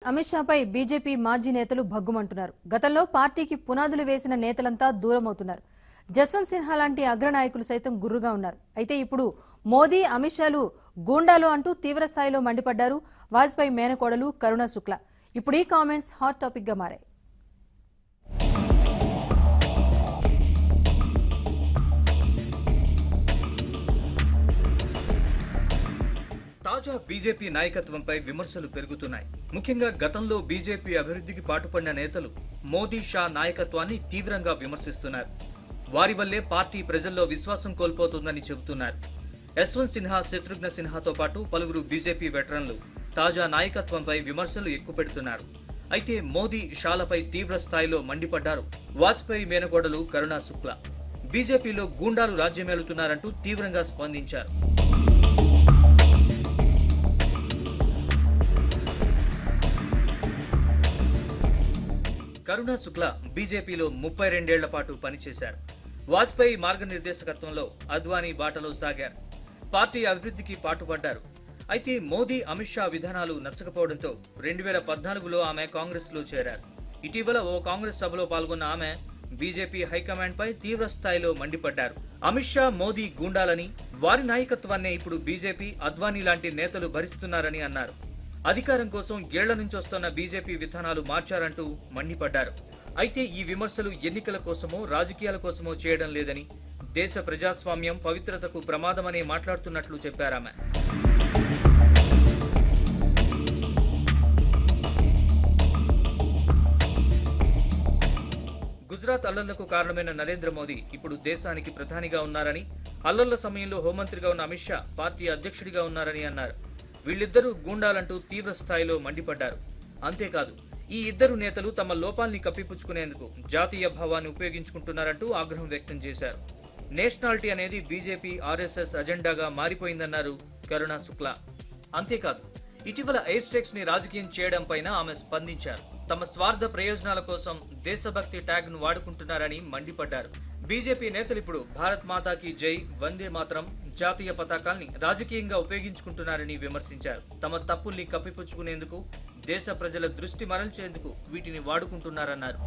Amit షాపై BJP మాజీ నేతలు భగ్గుమంటున్నారు. గతంలో పార్టీకి పునాదులు వేసిన నేతలంతా దూరమవుతున్నారు. జస్వంత్ సిన్హా లాంటి అగ్రనాయకులు సైతం గుర్రుగా ఉన్నారు. అయితే ఇప్పుడు మోదీ, అమిత్ షాలు గూండాలు అంటూ తీవ్రస్థాయిలో మండిపడ్డారు వాజ్పేయి మేనకోడలు కరుణ శుక్లా. ఇప్పుడు ఈ కామెంట్స్ హాట్ టాపిక్ గా మారాయి. తాజా బీజేపీ నాయకత్వంపై విమర్శలు పెరుగుతున్నాయి. ముఖ్యంగా గతంలో బీజేపీ అభివృద్ధికి పాటుపడిన నేతలు మోదీ, షా నాయకత్వాన్ని తీవ్రంగా విమర్శిస్తున్నారు. వారి వల్లే పార్టీ ప్రజల్లో విశ్వాసం కోల్పోతుందని చెబుతున్నారు. యశ్వంత్ సిన్హా, శత్రుఘ్న సిన్హాతో పాటు పలువురు బీజేపీ వెటరన్లు తాజా నాయకత్వంపై విమర్శలు ఎక్కుపెడుతున్నారు. అయితే మోదీ, షాలపై తీవ్ర స్థాయిలో మండిపడ్డారు వాజ్పేయి మేనకోడలు కరుణ శుక్లా. బీజేపీలో గూండాలు రాజ్యమేలుతున్నారంటూ తీవ్రంగా స్పందించారు. కరుణ శుక్లా బీజేపీలో 32 ఏళ్ల పాటు పనిచేశారు. వాజ్పేయి మార్గనిర్దేశకత్వంలో అద్వానీ బాటలో సాగారు. పార్టీ అభివృద్ధికి పాటుపడ్డారు. అయితే మోదీ, అమిత్ షా విధానాలు నచ్చకపోవడంతో 2014లో ఆమె కాంగ్రెస్ లో చేరారు. ఇటీవల ఓ కాంగ్రెస్ సభలో పాల్గొన్న ఆమె బీజేపీ హైకమాండ్ పై తీవ్ర స్థాయిలో మండిపడ్డారు. అమిత్ షా, మోదీ గూండాలని, వారి నాయకత్వాన్నే ఇప్పుడు బీజేపీ, అద్వానీ లాంటి నేతలు భరిస్తున్నారని అన్నారు. అధికారం కోసం ఏళ్ల నుంచి వస్తున్న బీజేపీ విధానాలు మార్చారంటూ మండిపడ్డారు. అయితే ఈ విమర్శలు ఎన్నికల కోసమో, రాజకీయాల కోసమో చేయడం లేదని, దేశ ప్రజాస్వామ్యం పవిత్రతకు ప్రమాదమని మాట్లాడుతున్నట్లు చెప్పారామె. గుజరాత్ అల్లర్లకు కారణమైన నరేంద్ర మోదీ ఇప్పుడు దేశానికి ప్రధానిగా ఉన్నారని, అల్లర్ల సమయంలో హోంమంత్రిగా ఉన్న అమిత్ షా పార్టీ అధ్యక్షుడిగా ఉన్నారని అన్నారు. వీళ్ళిద్దరూ గూండాలంటూ తీవ్ర స్థాయిలో మండిపడ్డారు. అంతేకాదు, ఈ ఇద్దరు నేతలు తమ లోపాల్ని కప్పిపుచ్చుకునేందుకు జాతీయ భావాన్ని ఉపయోగించుకుంటున్నారంటూ ఆగ్రహం వ్యక్తం చేశారు. నేషనాలిటీ అనేది బీజేపీ, ఆర్ఎస్ఎస్ అజెండాగా మారిపోయిందన్నారు కరుణ శుక్లా. అంతేకాదు, ఇటీవల ఎయిర్ స్ట్రైక్స్ ని రాజకీయం చేయడం పైన ఆమె స్పందించారు. తమ స్వార్థ ప్రయోజనాల కోసం దేశభక్తి ట్యాగ్ ను వాడుకుంటున్నారని మండిపడ్డారు. బీజేపీ నేతలు ఇప్పుడు భారత్ మాతాకి జై, వందే మాత్రం జాతీయ పతాకాల్ని రాజకీయంగా ఉపయోగించుకుంటున్నారని విమర్శించారు. తమ తప్పుల్ని కప్పిపుచ్చుకునేందుకు, దేశ ప్రజల దృష్టి మరల్చేందుకు వీటిని వాడుకుంటున్నారన్నారు.